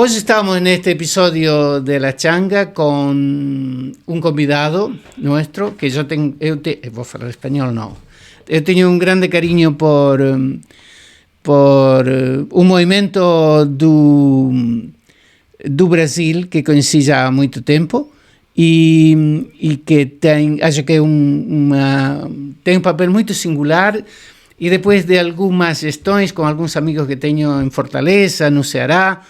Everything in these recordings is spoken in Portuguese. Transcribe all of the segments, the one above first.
Hoy estamos en este episodio de La Changa con un convidado nuestro que yo tengo, voy a hablar español, no. Yo tengo un grande cariño por un movimento do Brasil que conheci já há muito tempo e que acho que tem um papel muito singular. E depois de algumas gestões com alguns amigos que tenho em Fortaleza, no Ceará,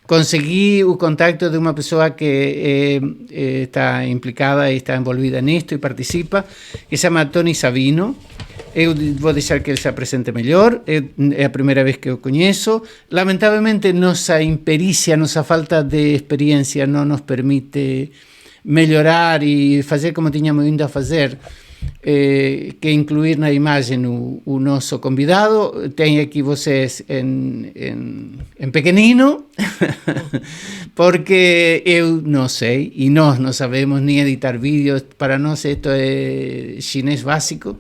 consegui o contacto de uma pessoa que está implicada e está envolvida nisto e participa, que se chama Tony Sabino. Eu vou deixar que ele se apresente melhor, é a primeira vez que eu conheço. Lamentavelmente, nossa imperícia, nossa falta de experiência não nos permite melhorar e fazer como tínhamos indo a fazer, que incluir na imagem o nosso convidado. Tem aqui vocês em pequenino, porque eu não sei, e nós não sabemos nem editar vídeos. Para nós isto é chinês básico,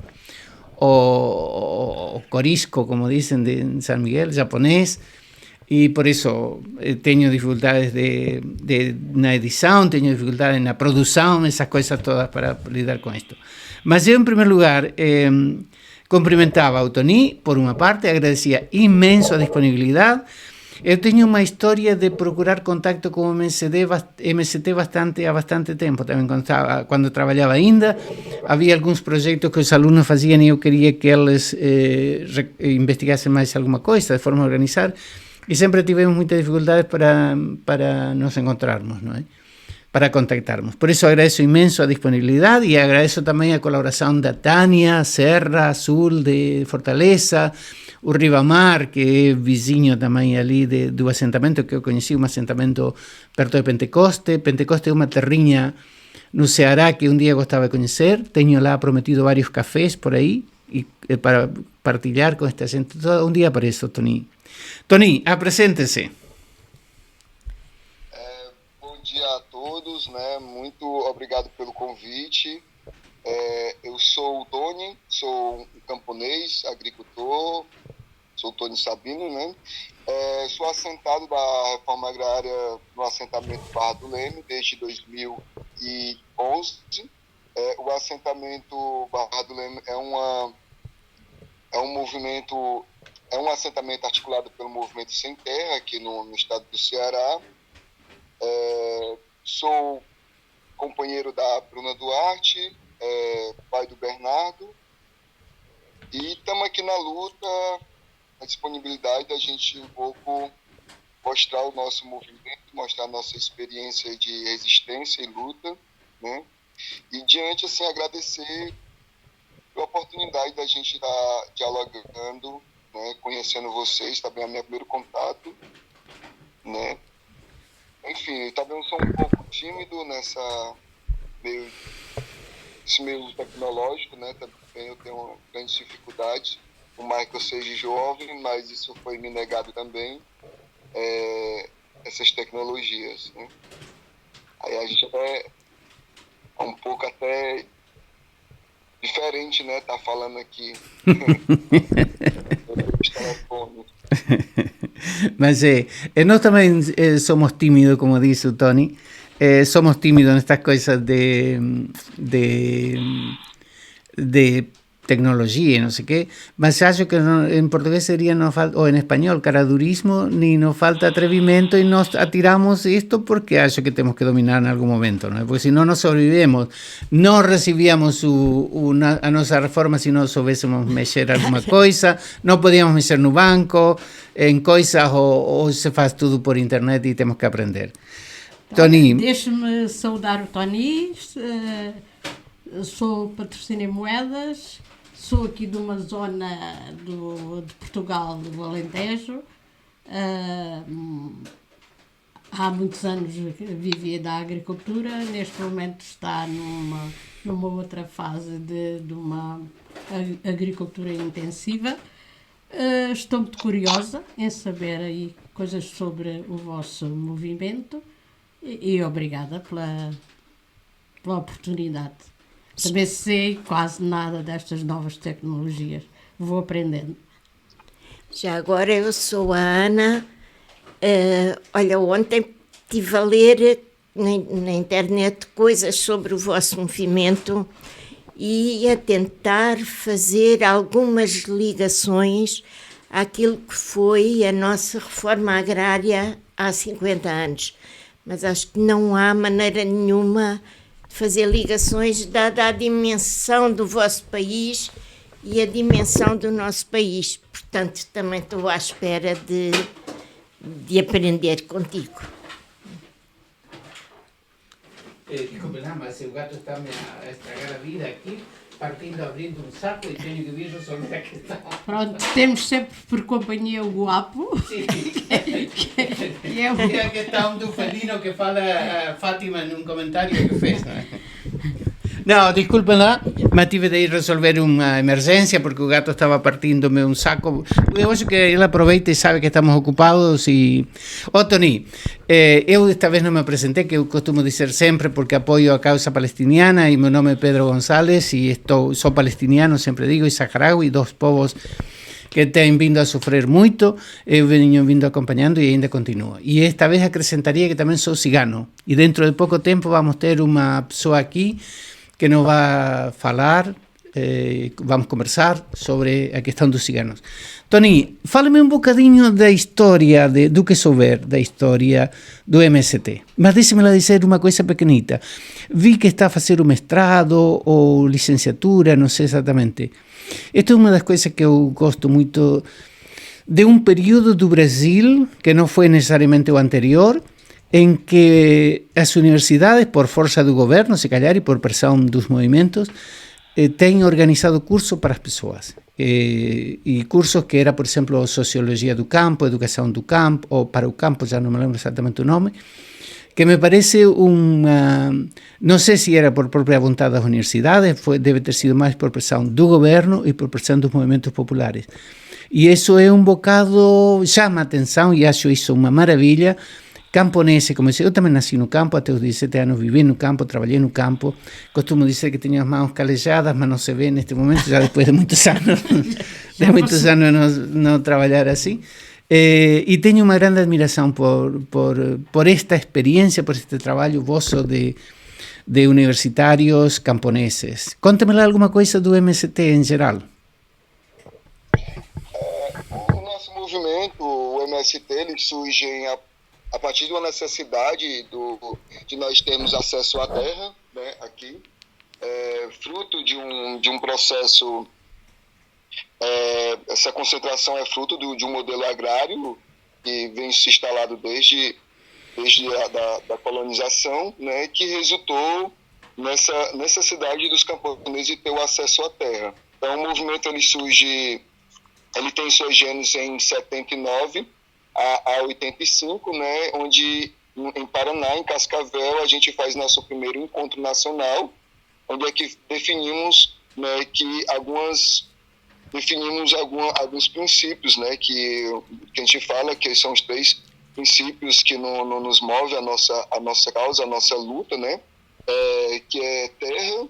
ou corisco, como dizem em San Miguel, japonês. E por isso tenho dificuldades na edição, tenho dificuldades na produção, essas coisas todas para lidar com isto. Mas eu, em primeiro lugar, cumprimentava o Tony, por uma parte, agradecia imenso a disponibilidade. Eu tenho uma história de procurar contacto com o MST há bastante tempo. Também quando trabalhava ainda, havia alguns projetos que os alunos faziam e eu queria que eles investigassem mais alguma coisa, de forma a organizar. E sempre tivemos muitas dificuldades para nos encontrarmos, não é? Para contactarmos. Por isso agradeço imenso a disponibilidade e agradeço também a colaboração da Tânia Serra Azul de Fortaleza, o Ribamar, que é vizinho também ali do assentamento que eu conheci, um assentamento perto de Pentecoste. Pentecoste é uma terrinha no Ceará que um dia gostava de conhecer. Tenho lá prometido vários cafés por aí e para partilhar com esta gente. Um dia apareço, Tony. Tony, apresente-se. Bom dia a todos, né? Muito obrigado pelo convite. Eu sou o Tony, sou um camponês, agricultor, sou o Tony Sabino, né? Sou assentado da reforma agrária no assentamento Barra do Leme desde 2011. O assentamento Barra do Leme é um movimento, é um assentamento articulado pelo Movimento Sem Terra aqui no estado do Ceará. Sou companheiro da Bruna Duarte, pai do Bernardo, e estamos aqui na luta, na disponibilidade da gente um pouco mostrar o nosso movimento, mostrar a nossa experiência de resistência e luta, né? E diante, assim, agradecer pela oportunidade da gente estar dialogando, né? Conhecendo vocês, também é o meu primeiro contato, né? Enfim, talvez eu sou um pouco tímido nesse meio tecnológico, né? Também eu tenho grandes dificuldades, por mais que eu seja jovem, mas isso foi me negado também, essas tecnologias, né? Aí a gente é um pouco até diferente, né? Tá falando aqui pelos telefones. Mas nós também somos tímidos, como disse o Tony. Somos tímidos nestas coisas de tecnologia e não sei o quê, mas acho que em português seria, ou em espanhol, caradurismo, nem nos falta atrevimento e nos atiramos isto porque acho que temos que dominar em algum momento, não é? Porque senão não sobrevivemos. Não recebíamos a nossa reforma se não soubéssemos mexer alguma coisa, não podíamos mexer no banco, em coisas, ou se faz tudo por internet e temos que aprender. Tony. Deixe-me saudar o Tony, sou Patrocínio Moedas, sou aqui de uma zona de Portugal, do Alentejo. Há muitos anos vivia da agricultura, neste momento está numa outra fase de uma agricultura intensiva. Estou muito curiosa em saber aí coisas sobre o vosso movimento e obrigada pela oportunidade. Também sei quase nada destas novas tecnologias, vou aprendendo. Já agora eu sou a Ana, Olha, ontem estive a ler na internet coisas sobre o vosso movimento e a tentar fazer algumas ligações àquilo que foi a nossa reforma agrária há 50 anos. Mas acho que não há maneira nenhuma de fazer ligações, dada a dimensão do vosso país e a dimensão do nosso país. Portanto, também estou à espera de aprender contigo. Desculpe, mas o gato está a estragar a vida aqui, abrindo saco e tenho que vir resolver a questão. Pronto, temos sempre por companhia o Guapo. Sim. que é a questão do felino que fala a Fátima num comentário que fez, não é? Não, desculpem lá, mas tive de ir resolver uma emergência porque o gato estava partindo-me um saco. Eu acho que ele aproveita e sabe que estamos ocupados e... Tony, eu esta vez não me apresentei, que eu costumo dizer sempre, porque apoio a causa palestiniana e meu nome é Pedro González e sou palestiniano, sempre digo, e saharaui, dos povos que têm vindo a sofrer muito, eu venho vindo acompanhando e ainda continuo. E esta vez acrescentaria que também sou cigano. E dentro de pouco tempo vamos ter uma pessoa aqui que nos vai falar, vamos conversar sobre a questão dos ciganos. Tony, fala-me um bocadinho da história, do que souber da história do MST. Mas deixe-me lá dizer uma coisa pequenita. Vi que está a fazer o mestrado ou licenciatura, não sei exatamente. Esta é uma das coisas que eu gosto muito de um período do Brasil, que não foi necessariamente o anterior, em que as universidades, por força do governo, se calhar, e por pressão dos movimentos, têm organizado cursos para as pessoas. E cursos que era, por exemplo, Sociologia do Campo, Educação do Campo, ou para o campo, já não me lembro exatamente o nome, que me parece uma... Não sei se era por própria vontade das universidades, deve ter sido mais por pressão do governo e por pressão dos movimentos populares. E isso é um bocado... chama a atenção e acho isso uma maravilha. Camponense, como eu também nasci no campo, até os 17 anos vivi no campo, trabalhei no campo. Costumo dizer que tenho as mãos calejadas, mas não se vê neste momento, já depois de muitos anos, não trabalhar assim. E tenho uma grande admiração por esta experiência, por este trabalho vosso de universitários camponeses. Conte-me lá alguma coisa do MST em geral. O nosso movimento, o MST, ele surge a partir de uma necessidade de nós termos acesso à terra, né, aqui, fruto de um processo, essa concentração é fruto de um modelo agrário que vem se instalado desde a colonização, né, que resultou nessa necessidade dos camponeses de ter o acesso à terra. Então, o movimento ele tem suas gênesis em 79 a 85, né, onde em Paraná, em Cascavel, a gente faz nosso primeiro encontro nacional, onde é que definimos, né, alguns princípios, né, que a gente fala que são os 3 princípios que nos movem a nossa causa, a nossa luta, né, que é terra,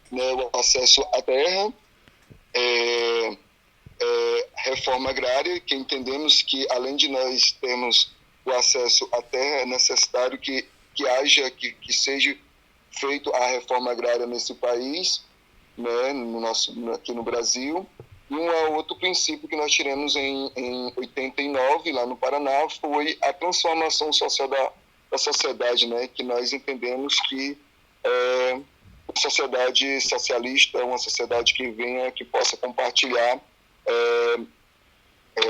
né, o acesso à terra, reforma agrária, que entendemos que além de nós termos o acesso à terra, é necessário que seja feito a reforma agrária nesse país, né, aqui no Brasil. E outro princípio que nós tiramos em 89, lá no Paraná, foi a transformação social da sociedade, né, que nós entendemos que a sociedade socialista é uma sociedade que possa compartilhar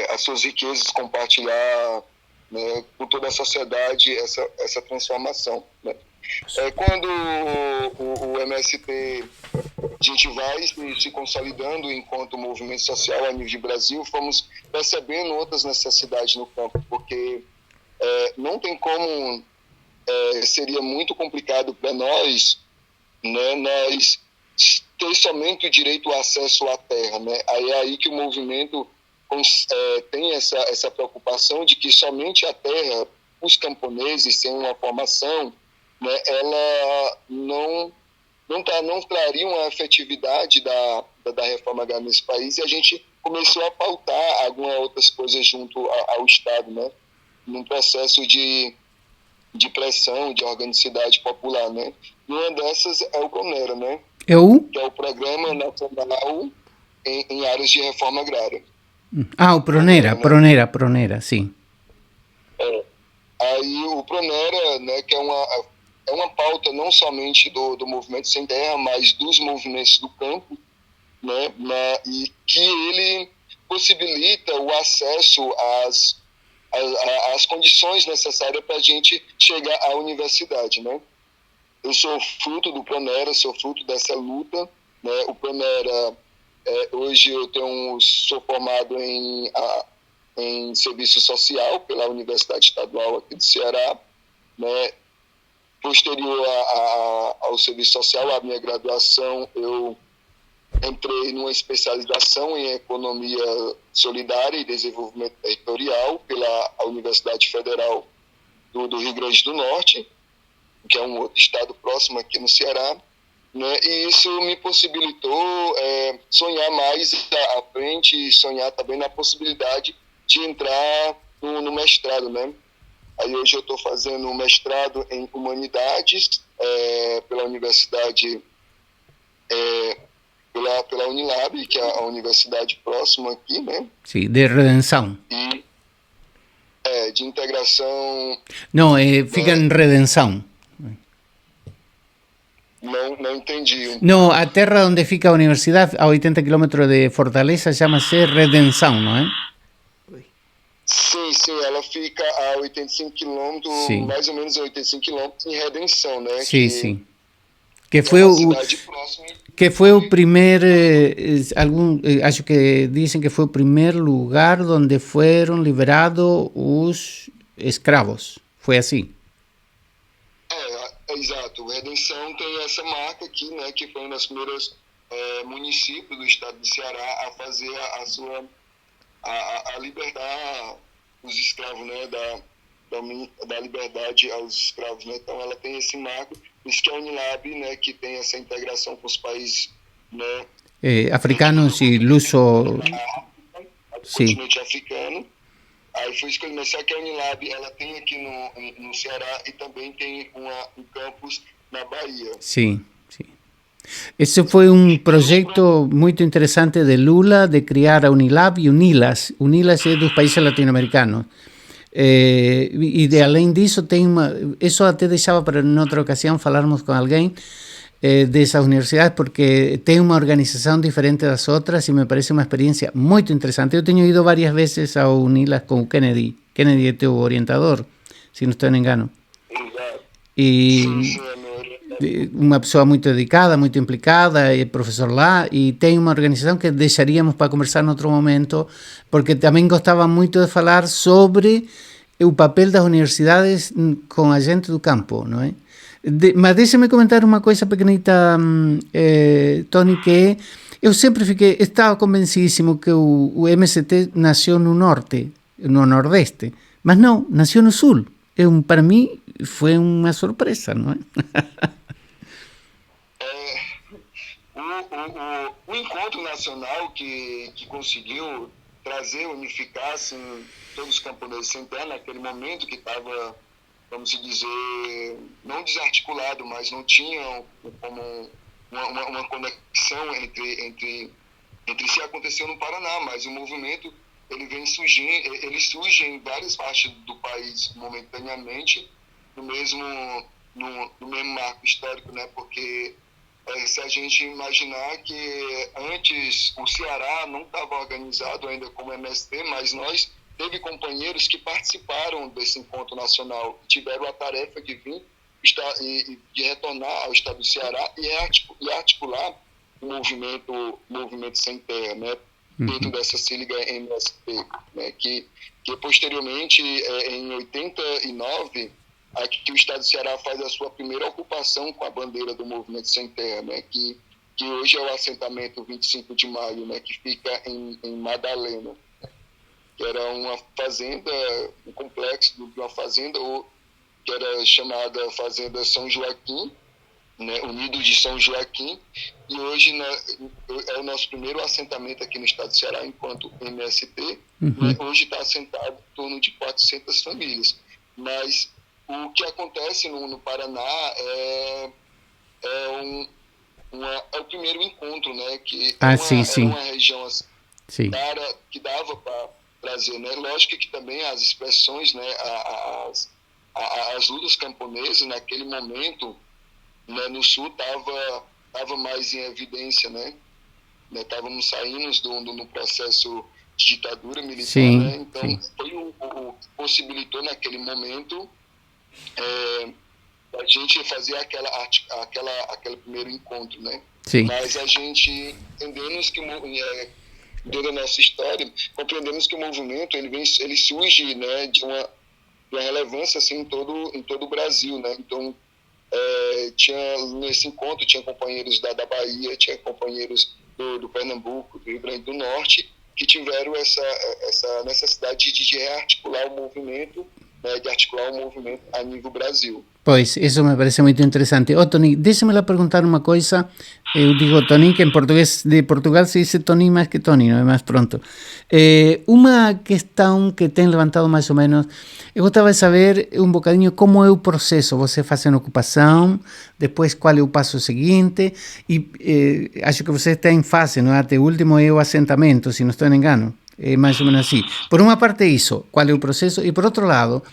as suas riquezas, compartilhar, né, com toda a sociedade essa transformação, né. Quando o MST, a gente vai se consolidando enquanto movimento social a nível de Brasil, fomos percebendo outras necessidades no campo, porque não tem como, seria muito complicado para nós, né, nós ter somente o direito ao acesso à terra, né? Aí é aí que o movimento tem essa preocupação de que somente a terra, os camponeses, sem uma formação, né, ela não traria uma efetividade da reforma agrária nesse país, e a gente começou a pautar algumas outras coisas junto ao Estado, né? num processo de pressão, de organicidade popular, né? E uma dessas é o PRONERA, né? Que é o Programa Nacional em Áreas de Reforma Agrária. O PRONERA, sim. Aí o PRONERA, né, que é uma pauta não somente do Movimento Sem Terra, mas dos movimentos do campo, né, e que ele possibilita o acesso às condições necessárias para a gente chegar à universidade, né? Eu sou fruto do PRONERA, sou fruto dessa luta, né? O PRONERA, hoje sou formado em serviço social pela Universidade Estadual aqui do Ceará, né? Posterior ao serviço social, à minha graduação, eu entrei numa especialização em Economia Solidária e Desenvolvimento Territorial pela Universidade Federal do Rio Grande do Norte, que é um outro estado próximo aqui no Ceará, né? E isso me possibilitou sonhar mais à frente, sonhar também na possibilidade de entrar no mestrado, né? Aí hoje eu estou fazendo um mestrado em Humanidades pela Universidade, pela Unilab, que é a universidade próxima aqui, né? Sim, de Redenção. E de integração... Não, fica em Redenção. Não entendi. No, a terra onde fica a universidade, a 80 km de Fortaleza, chama-se Redenção, não é? Sim, ela fica a 85 km, mais ou menos a 85 km em Redenção, né? Sim. Que foi o primeiro, acho que dizem que foi o primeiro lugar onde foram liberados os escravos. Foi assim? Exato. Redenção tem essa marca aqui, né? Que foi um dos primeiros municípios do estado do Ceará a fazer a libertar os escravos, né? Da liberdade aos escravos, né? Então ela tem esse marco, isso que é a Unilab, né? Que tem essa integração com os países, né? Africanos e luso... continente africano. Aí foi escolhido, mas só que a Unilab ela tem aqui no Ceará e também tem um campus na Bahia. Sim. Esse foi um projeto muito interessante de Lula de criar a Unilab e Unilas. Unilas é dos países latino-americanos. E além disso, isso até deixava para em outra ocasião falarmos com alguém dessas universidades, porque tem uma organização diferente das outras e me parece uma experiência muito interessante. Eu tenho ido várias vezes a Unilas com o Kennedy. Kennedy é teu orientador, se não estou em engano. E uma pessoa muito dedicada, muito implicada, é professor lá, e tem uma organização que deixaríamos para conversar em outro momento, porque também gostava muito de falar sobre o papel das universidades com a gente do campo, não é? Mas deixa-me comentar uma coisa pequenita, Tony, que eu sempre estava convencidíssimo que o MST nasceu no norte, no nordeste, mas não, nasceu no sul. Para mim foi uma surpresa, não é? O encontro nacional que conseguiu trazer, unificar assim, todos os camponeses sem terra naquele momento que estava, vamos dizer, não desarticulado, mas não tinha como uma conexão entre si, aconteceu no Paraná, mas o movimento ele surge em várias partes do país momentaneamente, no mesmo marco histórico, né? Porque se a gente imaginar que antes o Ceará não estava organizado ainda como MST, mas nós teve companheiros que participaram desse encontro nacional, tiveram a tarefa de vir e de retornar ao estado do Ceará e articular o movimento sem terra, né? Dentro dessa sigla MST, né? Que posteriormente, em 89, aqui o estado do Ceará faz a sua primeira ocupação com a bandeira do movimento sem terra, né? Que hoje é o assentamento 25 de maio, né? Que fica em Madalena, que era uma fazenda, um complexo de uma fazenda que era chamada Fazenda São Joaquim, né, Unido de São Joaquim, e hoje é o nosso primeiro assentamento aqui no estado do Ceará, enquanto MST, né, hoje está assentado em torno de 400 famílias. Mas o que acontece no Paraná é o primeiro encontro, né, que sim. era uma região assim, Sim. que dava para trazer, né? Lógico que também as expressões, né, as lutas camponesas naquele momento, né, no sul tava mais em evidência, né? Estávamos saindo do processo de ditadura militar, sim, né? Então foi o que possibilitou naquele momento a gente fazer aquele primeiro encontro, né? Sim. Mas a gente entendemos que dentro da nossa história, compreendemos que o movimento ele surge, né, de uma relevância assim em todo o Brasil, né? Então nesse encontro tinha companheiros da Bahia, tinha companheiros do Pernambuco, do Rio Grande do Norte, que tiveram essa necessidade de rearticular o movimento, né, de articular o movimento a nível Brasil. Pois, isso me parece muito interessante. Tony, deixa-me lá perguntar uma coisa. Eu digo Tony, que em português de Portugal se diz Tony mais que Tony, não é mais pronto. Uma questão que tem levantado mais ou menos, eu gostava de saber um bocadinho como é o processo. Você faz uma ocupação, depois qual é o passo seguinte, e acho que você está em fase, não é? Até o último é o assentamento, se não estou em engano. É mais ou menos assim. Por uma parte isso, qual é o processo, e por outro lado,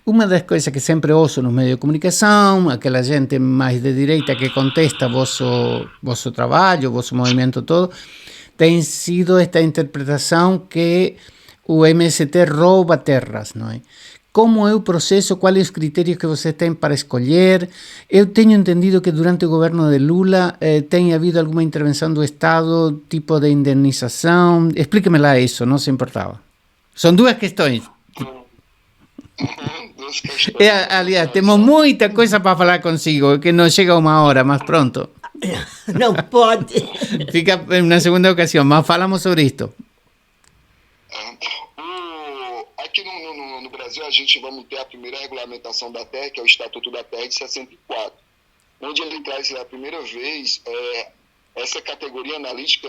uma das coisas que sempre ouço nos meios de comunicação, aquela gente mais de direita que contesta vosso trabalho, vosso movimento todo, tem sido esta interpretação que o MST rouba terras, não é? Como é o processo, quais os critérios que você tem para escolher? Eu tenho entendido que durante o governo de Lula tem havido alguma intervenção do Estado, tipo de indenização. Explique-me lá isso, não se importava. São duas questões. Aliás, temos muita coisa para falar consigo, que não chega uma hora, mas pronto. Não pode. Fica na segunda ocasião, mas falamos sobre isto. Aqui no Brasil, a gente vamos ter a primeira regulamentação da terra, que é o Estatuto da Terra de 64, onde ele traz pela primeira vez essa categoria analítica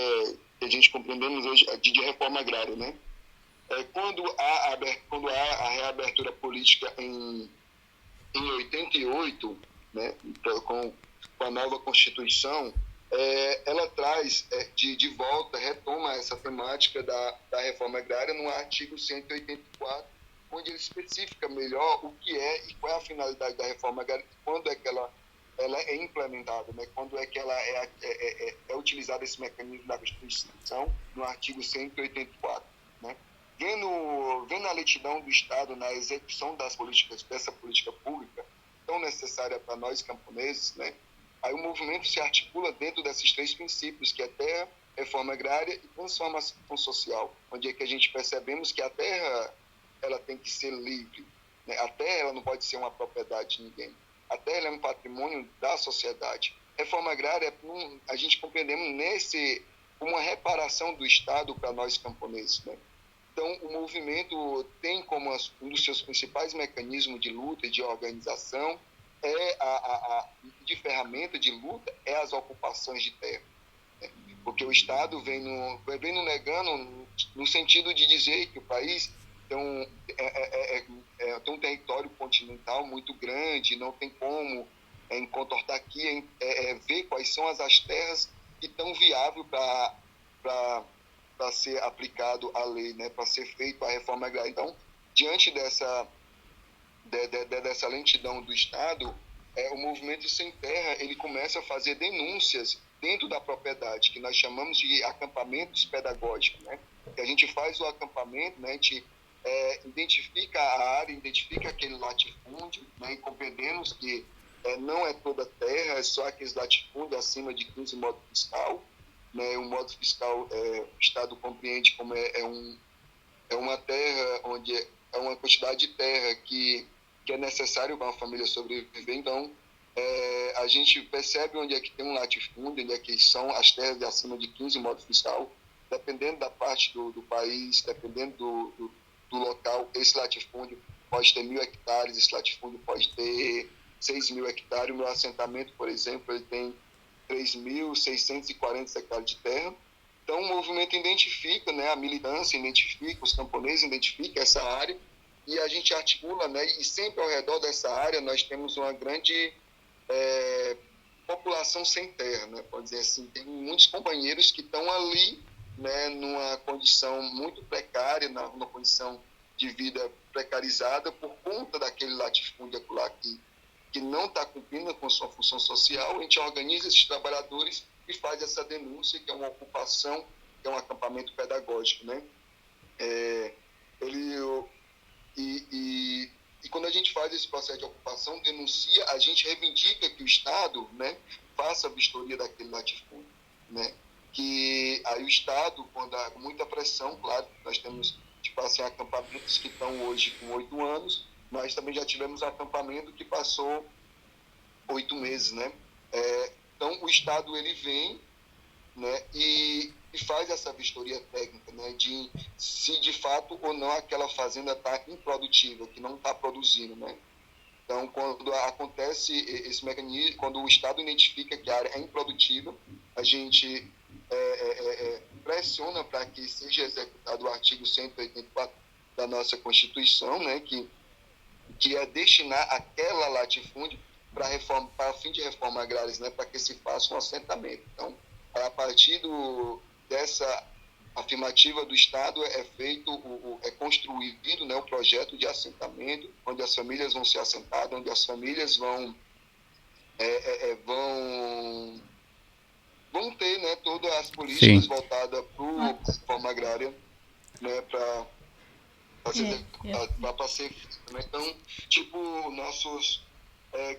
que a gente compreendemos hoje de reforma agrária, né? Quando há a reabertura política em 88, né, com a nova Constituição, ela traz de volta, retoma essa temática da reforma agrária no artigo 184, onde ele especifica melhor o que é e qual é a finalidade da reforma agrária, quando é que ela é implementada, né? Quando é que ela é utilizado esse mecanismo da Constituição no artigo 184, né? Vendo a lentidão do Estado na execução dessa política pública tão necessária para nós camponeses, né? Aí o movimento se articula dentro desses três princípios, que é terra, reforma agrária e transformação social, onde é que a gente percebemos que a terra ela tem que ser livre, né? A terra ela não pode ser uma propriedade de ninguém. A terra é um patrimônio da sociedade. Reforma agrária, a gente compreendemos como uma reparação do Estado para nós camponeses, né? Então, o movimento tem como um dos seus principais mecanismos de luta e de organização de ferramenta de luta as ocupações de terra, né? Porque o Estado vem negando no sentido de dizer que o país tem um território continental muito grande, não tem como encontortar aqui, ver quais são as terras que estão viáveis para ser aplicado a lei, né, para ser feito a reforma agrária. Então, diante dessa lentidão do Estado, o movimento Sem Terra ele começa a fazer denúncias dentro da propriedade, que nós chamamos de acampamentos pedagógicos, né? Que a gente faz o acampamento, né, a gente identifica a área, identifica aquele latifúndio, né, e compreendemos que não é toda terra, é só aqueles latifúndios acima de 15 modo fiscal, né? O modo fiscal o Estado compreende como é uma terra onde é uma quantidade de terra que é necessário para uma família sobreviver. Então, a gente percebe onde é que tem um latifúndio, onde é que são as terras de acima de 15 modo fiscal, dependendo da parte do país, dependendo do local, esse latifúndio pode ter 1.000 hectares, esse latifúndio pode ter 6 mil hectares. O meu assentamento, por exemplo, ele tem 3.640 hectares de terra. Então, o movimento identifica, né, a militância identifica, os camponeses identificam essa área, e a gente articula, né, e sempre ao redor dessa área nós temos uma grande população sem terra, né, pode dizer assim. Tem muitos companheiros que estão ali, né, numa condição muito precária, numa condição de vida precarizada por conta daquele latifúndio lá que não está cumprindo com sua função social. A gente organiza esses trabalhadores e faz essa denúncia, que é uma ocupação, que é um acampamento pedagógico, né? E quando a gente faz esse processo de ocupação, denuncia, a gente reivindica que o Estado, né, faça a vistoria daquele latifúndio, né? Que aí o Estado, quando há muita pressão, claro, nós temos, tipo assim, acampamentos que estão hoje com 8 anos, mas também já tivemos acampamento que passou 8 meses, né? Então, o Estado, ele vem, né, e faz essa vistoria técnica, né, de se de fato ou não aquela fazenda está improdutiva, que não está produzindo, né? Então, quando acontece esse mecanismo, quando o Estado identifica que a área é improdutiva, a gente pressiona para que seja executado o artigo 184 da nossa Constituição, né, que é destinar aquela latifúndio para fim de reforma agrária, né, para que se faça um assentamento. Então, a partir dessa afirmativa do Estado é construído, né, o projeto de assentamento, onde as famílias vão ser assentadas, onde as famílias vão ter, né, todas as políticas voltadas para a reforma agrária, né, para ser feito, né? Então, tipo, nossos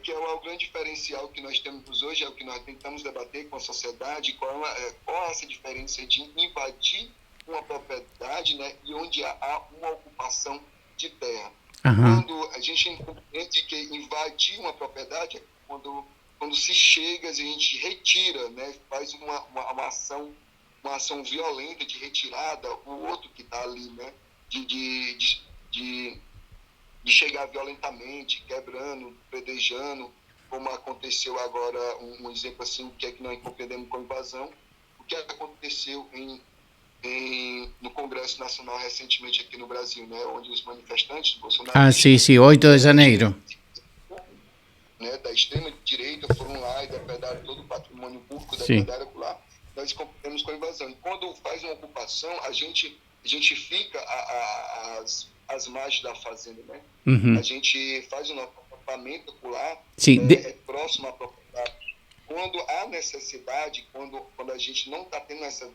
que é o grande diferencial que nós temos hoje, é o que nós tentamos debater com a sociedade, qual é essa diferença de invadir uma propriedade, né, e onde há uma ocupação de terra. Quando a gente entende que invadir uma propriedade é quando se chega, a gente retira, né, faz uma ação violenta de retirada, o outro que está ali, né, de chegar violentamente, quebrando, predejando, como aconteceu agora, um exemplo assim, o que é que nós compreendemos com invasão, o que aconteceu no Congresso Nacional recentemente aqui no Brasil, né, onde os manifestantes do Bolsonaro... sim, 8 de janeiro. Né, da extrema-direita foram lá e depredaram todo o patrimônio público, depredaram por lá, nós compreendemos com invasão. E quando faz uma ocupação, a gente fica as margens da fazenda, né? A gente faz o nosso acampamento por lá, próximo à propriedade. Quando há necessidade, quando a gente não está tendo essa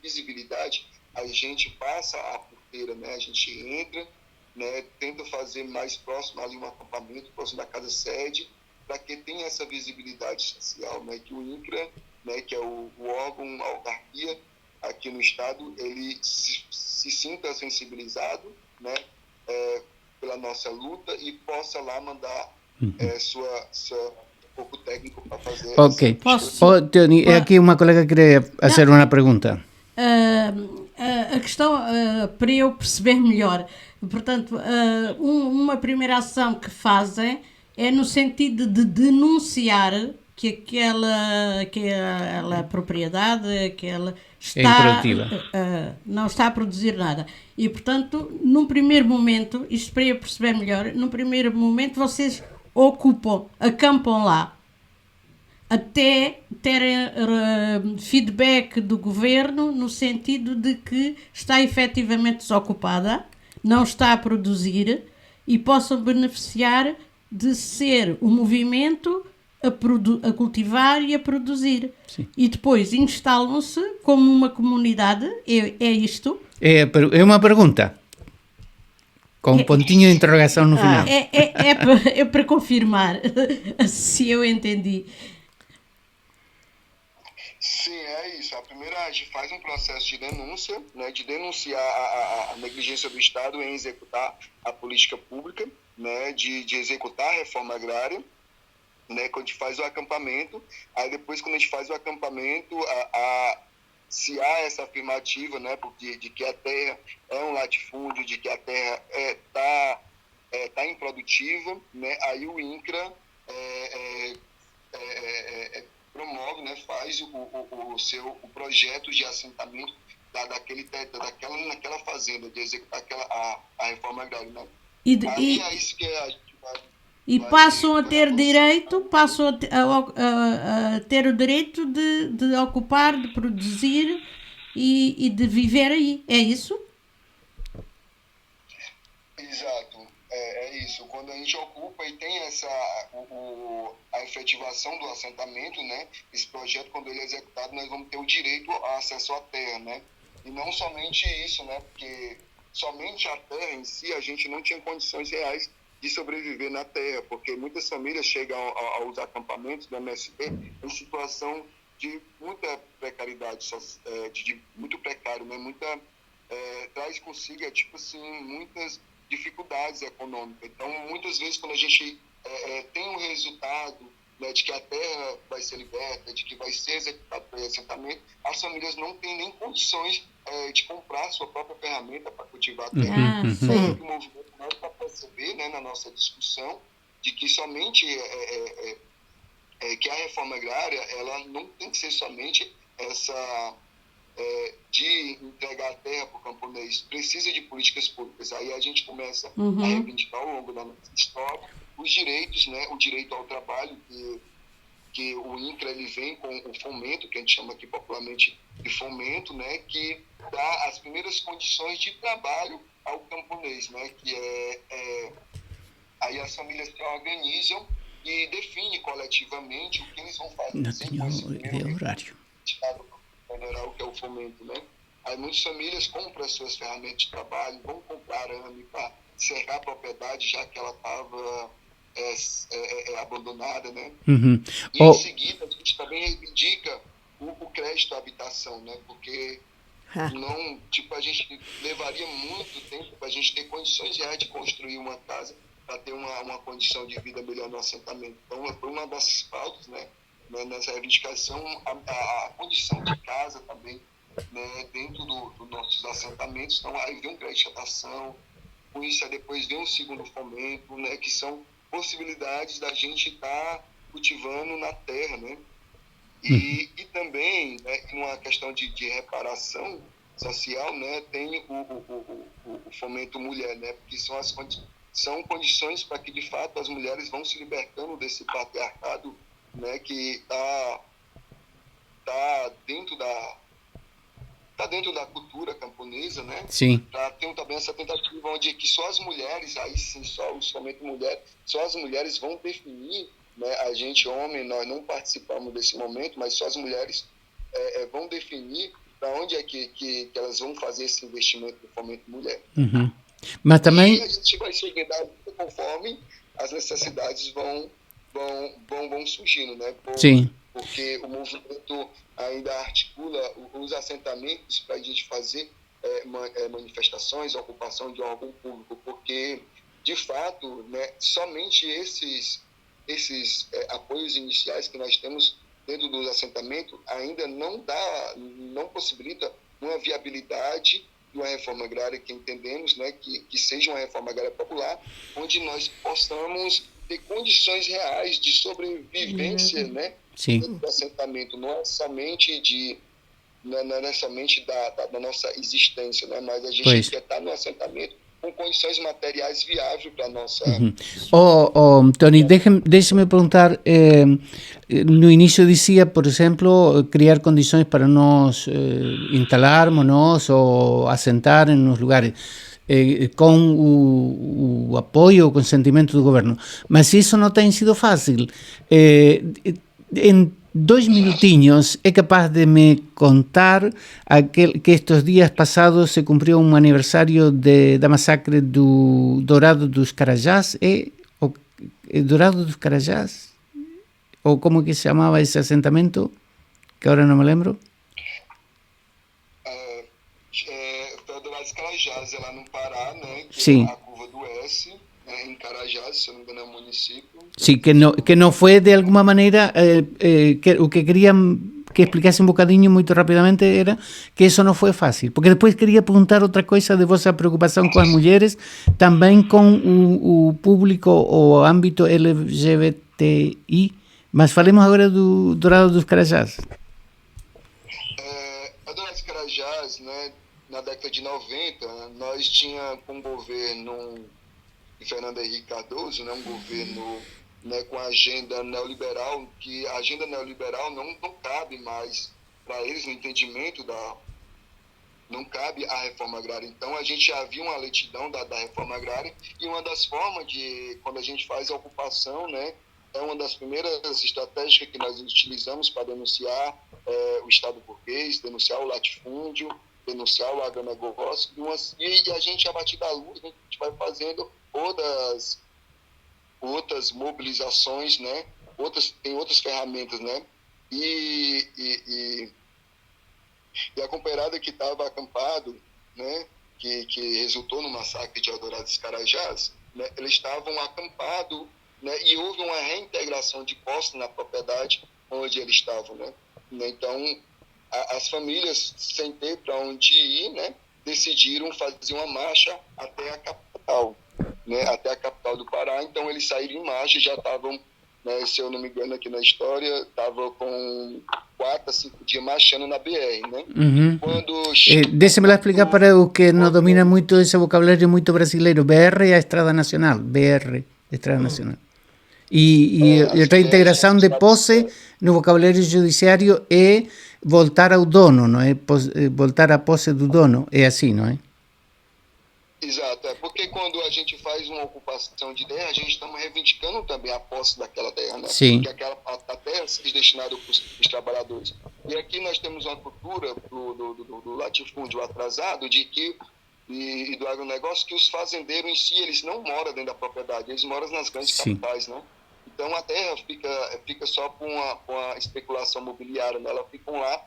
visibilidade, a gente passa a porteira, né? A gente entra, né? Tenta fazer mais próximo ali um acampamento, próximo da casa-sede, para que tenha essa visibilidade social, né? Que o INCRA, né? Que é o órgão, a autarquia aqui no Estado, ele se sinta sensibilizado, né, pela nossa luta e possa lá mandar sua corpo técnico para fazer. Ok. Tony, aqui uma colega queria fazer uma pergunta. A questão, para eu perceber melhor, portanto, uma primeira ação que fazem é no sentido de denunciar que aquela propriedade, não está a produzir nada. E, portanto, num primeiro momento, isto para eu perceber melhor, num primeiro momento vocês acampam lá, até terem feedback do governo no sentido de que está efetivamente desocupada, não está a produzir e possam beneficiar de ser o movimento a cultivar e a produzir. Sim. E depois instalam-se como uma comunidade. É isto? É uma pergunta com um pontinho de interrogação no final. É para confirmar se eu entendi. Sim, é isso. A primeira, a gente faz um processo de denúncia, né, de denunciar a negligência do Estado em executar a política pública, né, de executar a reforma agrária, né, quando a gente faz o acampamento. Aí depois, quando a gente faz o acampamento, se há essa afirmativa, né, de que a terra é um latifúndio, de que a terra está improdutiva, né, aí o INCRA Estado, né, faz o projeto de assentamento naquela fazenda, de executar a reforma agrária. Né? É isso que a gente e passam a ter direito, passam a ter o direito de ocupar, de produzir e de viver aí. É isso? Exato. É isso. Quando a gente ocupa e tem a efetivação do assentamento, né? Esse projeto, quando ele é executado, nós vamos ter o direito a acesso à terra, né? E não somente isso, né? Porque somente a terra em si, a gente não tinha condições reais de sobreviver na terra, porque muitas famílias chegam aos acampamentos do MST em situação de muita precariedade, muito precário, né? Traz consigo, tipo assim, muitas dificuldades econômicas. Então, muitas vezes, quando a gente tem um resultado, né, de que a terra vai ser liberta, de que vai ser executado pelo assentamento, as famílias não têm nem condições de comprar a sua própria ferramenta para cultivar a terra. O movimento não para perceber, né, na nossa discussão, de que somente que a reforma agrária, ela não tem que ser somente essa de entregar a terra para o camponês, precisa de políticas públicas. Aí a gente começa a reivindicar ao longo da nossa história os direitos, né, o direito ao trabalho, que o INCRA ele vem com o fomento, que a gente chama aqui popularmente de fomento, né, que dá as primeiras condições de trabalho ao camponês, né, que aí as famílias se organizam e definem coletivamente o que eles vão fazer. Não tinha ideia horário. O que é o fomento, né? Aí muitas famílias compram as suas ferramentas de trabalho, vão comprar arame para cercar a propriedade, já que ela estava abandonada, né? E em seguida a gente também reivindica o crédito à habitação, né? Porque não, tipo, a gente levaria muito tempo para a gente ter condições reais de construir uma casa para ter uma condição de vida melhor no assentamento. Então, uma das pautas, né? Nessa reivindicação, a condição de casa também, né, dentro dos nossos assentamentos. Então, aí vem um crédito de habitação, com isso aí depois vem um segundo fomento, né, que são possibilidades da gente estar cultivando na terra, né? E também, né, numa questão de reparação social, né, tem o fomento mulher, né, porque são condições para que, de fato, as mulheres vão se libertando desse patriarcado, né, que tá dentro da cultura camponesa, né? Sim. Tem também essa tentativa onde que só as mulheres, aí sim, somente mulheres, só as mulheres vão definir, né? A gente, homem, nós não participamos desse momento, mas só as mulheres vão definir para onde é que elas vão fazer esse investimento no fomento mulher. Mas também... E a gente vai seguir conforme as necessidades vão surgindo, né? Sim. Porque o movimento ainda articula os assentamentos para a gente fazer manifestações, ocupação de órgão público, porque, de fato, né, somente esses apoios iniciais que nós temos dentro dos assentamentos ainda não possibilita uma viabilidade de uma reforma agrária que entendemos, né, que seja uma reforma agrária popular, onde nós possamos ter condições reais de sobrevivência, né, do assentamento, não é somente da nossa existência, né, mas a gente quer estar no assentamento com condições materiais viáveis para a nossa... Tony, déjeme perguntar, no início dizia, por exemplo, criar condições para nós instalarmos ou assentar em nos lugares com o apoio, o consentimento do governo, mas isso não tem sido fácil. Em 2 minutinhos, ¿es capaz de me contar que estos días pasados se cumprió un aniversario da masacre do Dourado dos Carajás? ¿Dourado dos Carajás? ¿O cómo que se llamaba ese assentamento? Que ahora no me lembro. Dourado dos Carajás, é lá no Pará, né? Sim. A curva do S, em Carajás, se eu não me engano, é um município. Sí, que no fue de alguma maneira, o que quería que explicasse un bocadinho muito rapidamente era que eso non foi fácil, porque depois queria perguntar outra coisa de vossa preocupação com as mulheres, também com o público, o âmbito LGBTI, Mas falemos agora do Dourado dos Carajás. A Dourado dos Carajás, né, na década de 90, nós tinha com o governo de Fernando Henrique Cardoso, né, um governo, né, com a agenda neoliberal, que a agenda neoliberal não cabe mais para eles no entendimento não cabe a reforma agrária. Então, a gente já viu uma lentidão da reforma agrária, e uma das formas de, quando a gente faz a ocupação, né, é uma das primeiras estratégias que nós utilizamos para denunciar o Estado burguês, denunciar o latifúndio, denunciar o agronegócio, e a gente, a partir da luz, a gente vai fazendo outras mobilizações, né, tem outras ferramentas, né, e a companheirada que estava acampado, né, que resultou no massacre de Eldorado dos Carajás, né, eles estavam acampados, né, e houve uma reintegração de posse na propriedade onde eles estavam, né. Então, as famílias, sem ter para onde ir, né, decidiram fazer uma marcha até a capital, né, até a capital do Pará. Então, eles saíram em marcha e já estavam, né, se eu não me engano aqui na história, estava com 4 a 5 dias marchando na BR, né? Uhum. Quando Deixa-me lá explicar para o que não domina muito esse vocabulário muito brasileiro. BR é a Estrada Nacional. BR, Estrada Nacional. E a reintegração de posse no vocabulário judiciário é voltar ao dono, não é? Voltar à posse do dono. É assim, não é? Exato, porque quando a gente faz uma ocupação de terra, a gente está reivindicando também a posse daquela terra, né? Sim. Que a terra seja destinada para os trabalhadores. E aqui nós temos uma cultura do latifúndio atrasado e do agronegócio, que os fazendeiros em si, eles não moram dentro da propriedade, eles moram nas grandes capitais, né? Então a terra fica só com uma especulação mobiliária, né? Elas ficam lá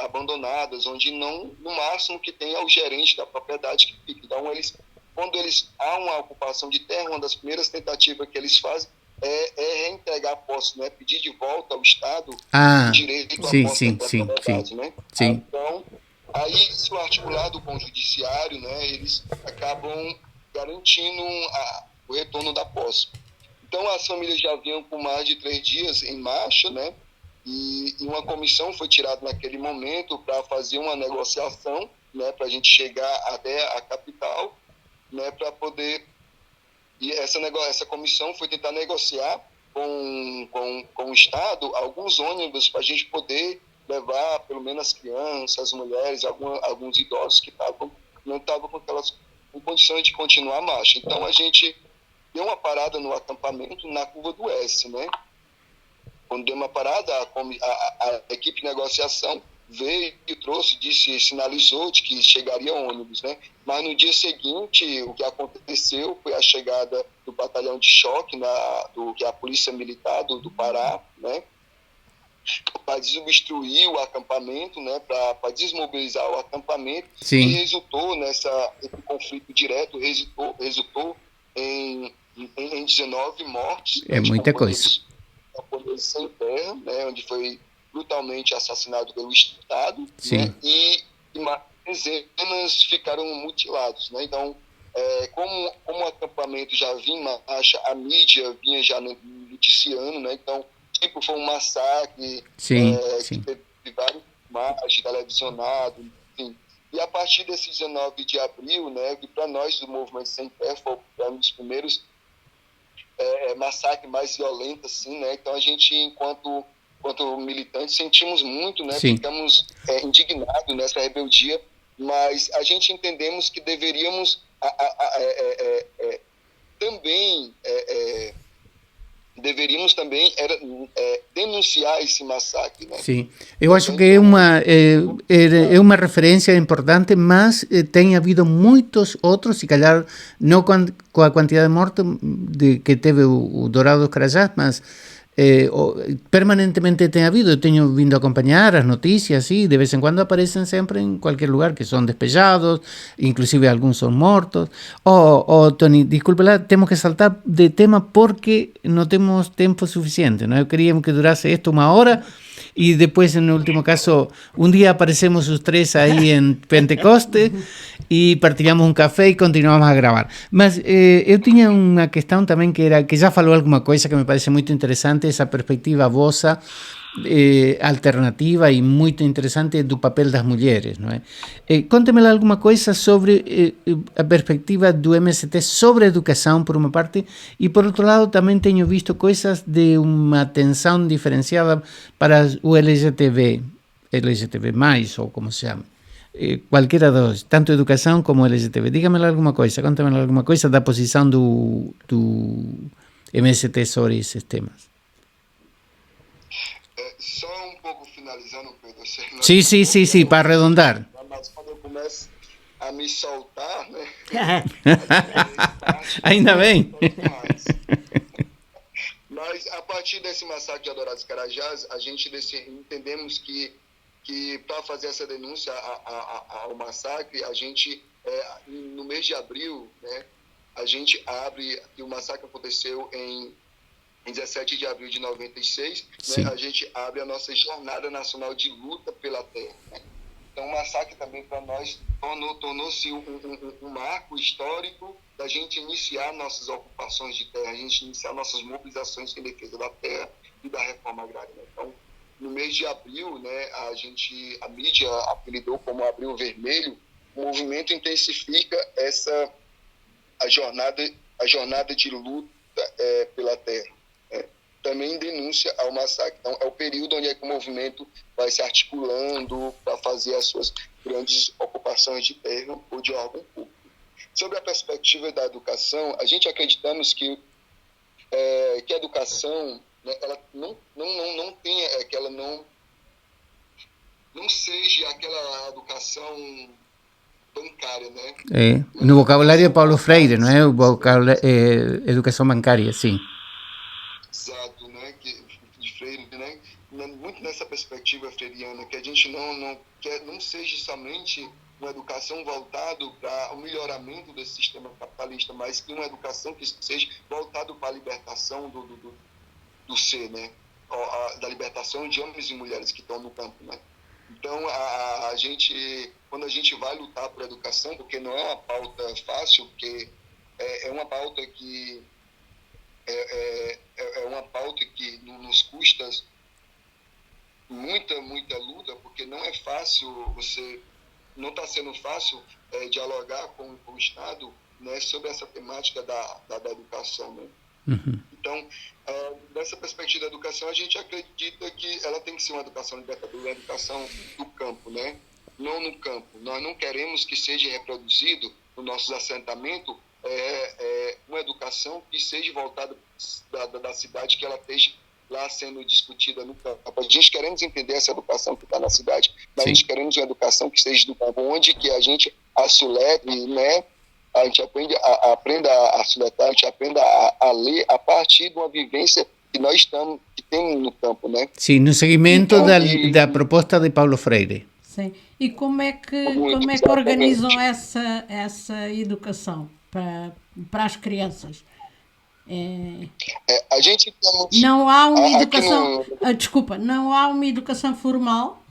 abandonadas, onde no máximo que tem é o gerente da propriedade que fica. Então, quando há uma ocupação de terra, uma das primeiras tentativas que eles fazem é reentregar a posse, né? Pedir de volta ao Estado o direito à posse da propriedade, né? Sim. Então, aí, isso articulado com o judiciário, né? Eles acabam garantindo o retorno da posse. Então, as famílias já vinham com mais de 3 dias em marcha, né? E uma comissão foi tirada naquele momento para fazer uma negociação, né, para a gente chegar até a capital, né, para poder... E essa comissão foi tentar negociar com o Estado alguns ônibus para a gente poder levar pelo menos as crianças, as mulheres, alguns idosos que não estavam com condições de continuar a marcha. Então, a gente deu uma parada no acampamento na curva do S, né? Quando deu uma parada, a equipe de negociação veio e sinalizou de que chegaria ônibus, né? Mas no dia seguinte, o que aconteceu foi a chegada do batalhão de choque, que é a Polícia Militar do Pará, né? Para desobstruir o acampamento, né? Para desmobilizar o acampamento. Sim. E resultou esse conflito direto, resultou em 19 mortes. É muita coisa. Sem terra, né, onde foi brutalmente assassinado pelo Estado, né, e dezenas ficaram mutilados, né? Então, como o acampamento já vinha em marcha, a mídia vinha já noticiando, né? Então, foi um massacre, que teve vários imagens televisionados, enfim. E a partir desse 19 de abril, né, que para nós do Movimento Sem Terra foi um dos primeiros massacre mais violento, assim, né? Então a gente, enquanto militantes, sentimos muito, né? Ficamos indignados nessa rebeldia, mas a gente entendemos que deveríamos também denunciar esse massacre, né? Sim, eu acho que é uma referência importante, mas tem havido muitos outros, se calhar não com a quantidade de mortes que teve o Dourado dos Carajás, mas permanentemente tem habido. Eu tenho vindo a acompanhar as notícias e de vez em quando aparecem sempre em qualquer lugar que são despejados, inclusive alguns são mortos. Tony, desculpe lá, temos que saltar de tema porque não temos tempo suficiente, não? Eu queria que durasse esto 1 hora y después en el último caso, un día aparecemos los tres ahí en Pentecoste y partilhamos un café y continuamos a gravar. Mas eu tinha uma questão também que já falou alguma coisa que me parece muito interessante, essa perspectiva vossa, alternativa e muito interessante do papel das mulheres, não é? Conte-me alguma coisa sobre a perspectiva do MST sobre a educação, por uma parte, e por outro lado também tenho visto coisas de uma atenção diferenciada para o LGTB ou como se chama. Qualquer dos, tanto educação como LGTB. Dígame alguma coisa, conte-me alguma coisa da posição do MST sobre esses temas. Só um pouco finalizando, Pedro. Sim, para arredondar. Mas quando eu começo a me soltar, né? Ainda bem. Mas a partir desse massacre de Adorados Carajás, a gente entendemos que para fazer essa denúncia ao massacre, a gente, no mês de abril, né, a gente abre, que o massacre aconteceu em 17 de abril de 96, né, a gente abre a nossa Jornada Nacional de Luta pela Terra. Né? Então, o massacre também para nós tornou-se um marco histórico da gente iniciar nossas ocupações de terra, a gente iniciar nossas mobilizações em defesa da terra e da reforma agrária. Né? Então, no mês de abril, né, a mídia apelidou como Abril Vermelho, o movimento intensifica a jornada de luta pela terra. Também denúncia ao massacre. Então, é o período onde o movimento vai se articulando para fazer as suas grandes ocupações de terra ou de órgão público. Sobre a perspectiva da educação, a gente acreditamos que a educação, né, ela não tenha, que ela não seja aquela educação bancária, né? No vocabulário de Paulo Freire, não é? O vocabulário, educação bancária, sim. Exato, né? De Freire, né? Muito nessa perspectiva freiriana, que a gente não seja somente uma educação voltada para o melhoramento desse sistema capitalista, mas que uma educação que seja voltada para a libertação do ser, né? Da libertação de homens e mulheres que estão no campo, né? Então, quando a gente vai lutar por educação, porque não é uma pauta fácil, porque é uma pauta que nos custa muita luta, porque não é fácil, não está sendo fácil dialogar com o Estado, né, sobre essa temática da educação, né? Uhum. Então, dessa perspectiva da educação, a gente acredita que ela tem que ser uma educação libertadora, uma educação do campo, né? Não no campo. Nós não queremos que seja reproduzido nos nossos assentamentos uma educação que seja voltada da cidade, que ela esteja lá sendo discutida no campo. A gente queremos entender essa educação que está na cidade, mas a gente queremos uma educação que esteja no campo, onde que a gente assuletre, né? A gente aprenda a assuletar, a gente aprenda a ler a partir de uma vivência que nós temos no campo, né? Sim, no seguimento da proposta de Paulo Freire. Sim. E como é que organizam essa educação para as crianças? A gente temos, não há uma educação, não há uma educação formal?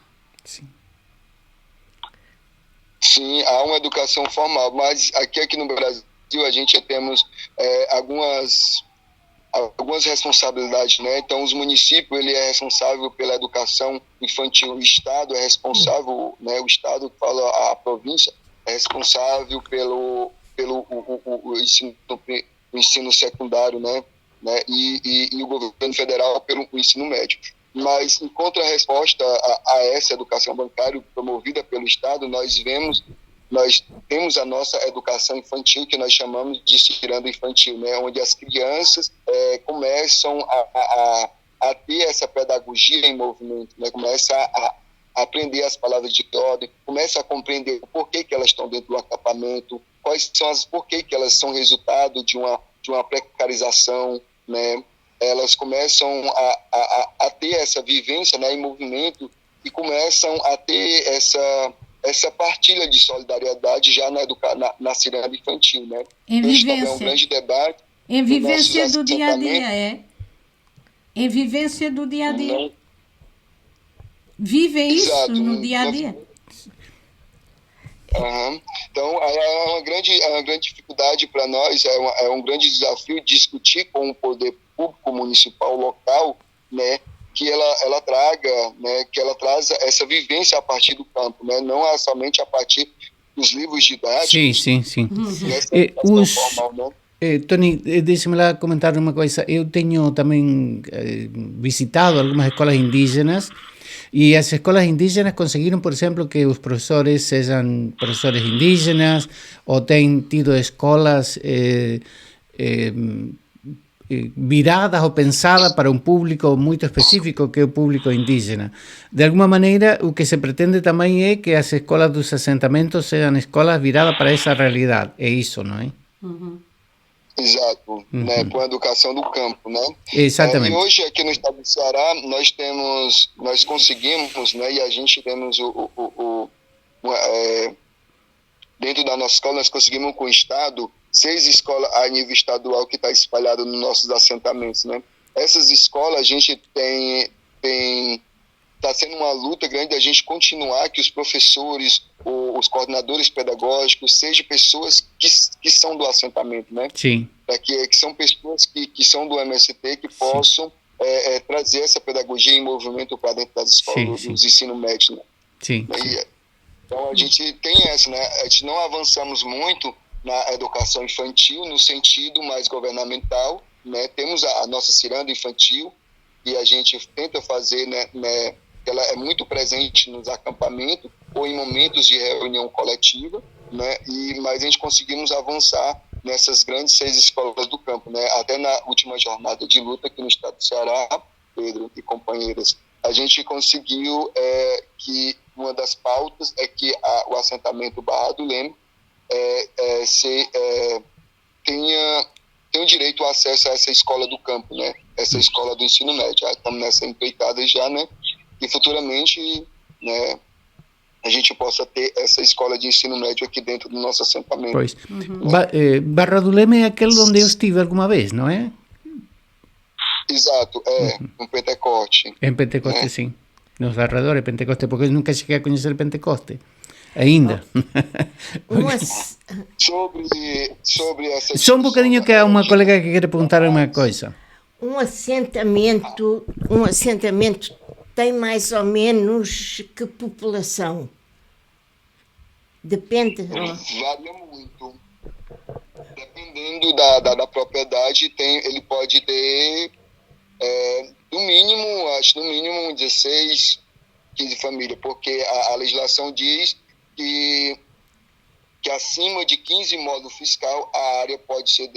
Sim, há uma educação formal, mas aqui no Brasil a gente temos algumas responsabilidades, né? Então, os municípios, ele é responsável pela educação infantil, o Estado é responsável, né? O Estado, que fala a província, é responsável pelo ensino secundário, né? E o governo federal pelo ensino médio. Mas, em contrarresposta a essa educação bancária promovida pelo Estado, nós temos a nossa educação infantil, que nós chamamos de ciranda infantil, né? Onde as crianças começam a ter essa pedagogia em movimento, né? Começam a aprender as palavras de ordem, começam a compreender o porquê que elas estão dentro do acampamento, quais são porquê que elas são resultado de uma precarização, né? Elas começam a ter essa vivência, né, em movimento, e começam a ter essa partilha de solidariedade já na ciranda infantil, né? Em vivência. Isso também é um grande debate. Em vivência do dia a dia, Em vivência do dia a dia. vivem isso Exato, no dia a dia. Então, é uma grande dificuldade para nós, é um grande desafio discutir com o poder público municipal local, né, que ela traga, né, que ela traz essa vivência a partir do campo, né, não é somente a partir dos livros didáticos. Sim. Nessa educação formal, né? Tony, deixa-me lá comentar uma coisa. Eu tenho também visitado algumas escolas indígenas e as escolas indígenas conseguiram, por exemplo, que os professores sejam professores indígenas ou têm tido escolas viradas ou pensadas para um público muito específico, que é o público indígena. De alguma maneira, o que se pretende também é que as escolas dos assentamentos sejam escolas viradas para essa realidade. É isso, não é? Exato, né, com a educação do campo, né? Exatamente. E hoje aqui no estado do Ceará nós conseguimos, né, e a gente temos dentro da nossa escola nós conseguimos com o estado 6 escolas a nível estadual que está espalhado nos nossos assentamentos, né? Essas escolas a gente está sendo uma luta grande a gente continuar que os professores, os coordenadores pedagógicos sejam pessoas que são do assentamento, né? Sim. Que são pessoas que são do MST, que possam trazer essa pedagogia em movimento para dentro das escolas, dos ensino médio, né? Sim. Então a gente tem essa, né? A gente não avançamos muito na educação infantil no sentido mais governamental, né? Temos a nossa ciranda infantil e a gente tenta fazer, né, ela é muito presente nos acampamentos ou em momentos de reunião coletiva, né? Mas a gente conseguimos avançar nessas grandes 6 escolas do campo, né? Até na última jornada de luta aqui no estado do Ceará, Pedro e companheiras, a gente conseguiu que uma das pautas é que o assentamento Barra do Leme tenha o direito ao acesso a essa escola do campo, né? Essa escola do ensino médio. Já estamos nessa empreitada já, né? E futuramente, né, a gente possa ter essa escola de ensino médio aqui dentro do nosso assentamento. Pois. Barra do Leme é aquele onde eu estive alguma vez, não é? Exato, no Pentecoste. Em Pentecoste, sim. Nos arredores de Pentecoste, porque eu nunca cheguei a conhecer Pentecoste. Ainda. Sobre essa... Só um bocadinho que há uma colega que quer perguntar uma coisa. Um assentamento tem mais ou menos que população? Depende. Varia muito. Dependendo da propriedade, ele pode ter no mínimo 16, 15 famílias, porque a legislação diz que acima de 15 módulos fiscal a área pode ser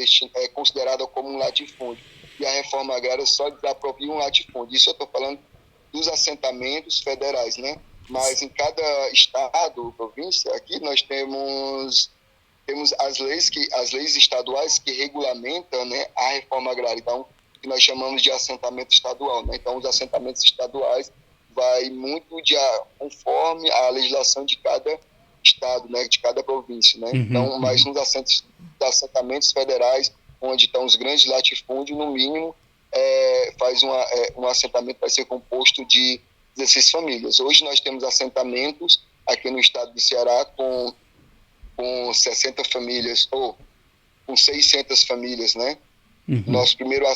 considerada como um latifúndio. E a reforma agrária só desapropria um latifúndio. Isso eu estou falando dos assentamentos federais, né? Mas em cada estado, província, aqui nós temos as leis estaduais que regulamentam, né, a reforma agrária, então, que nós chamamos de assentamento estadual, né? Então, os assentamentos estaduais vai muito conforme a legislação de cada estado, né, de cada província, né? Então, mas nos assentamentos federais, onde estão os grandes latifúndios, no mínimo, um assentamento vai ser composto de 16 famílias. Hoje nós temos assentamentos aqui no estado do Ceará com 60 famílias, ou com 600 famílias, né? Nosso primeiro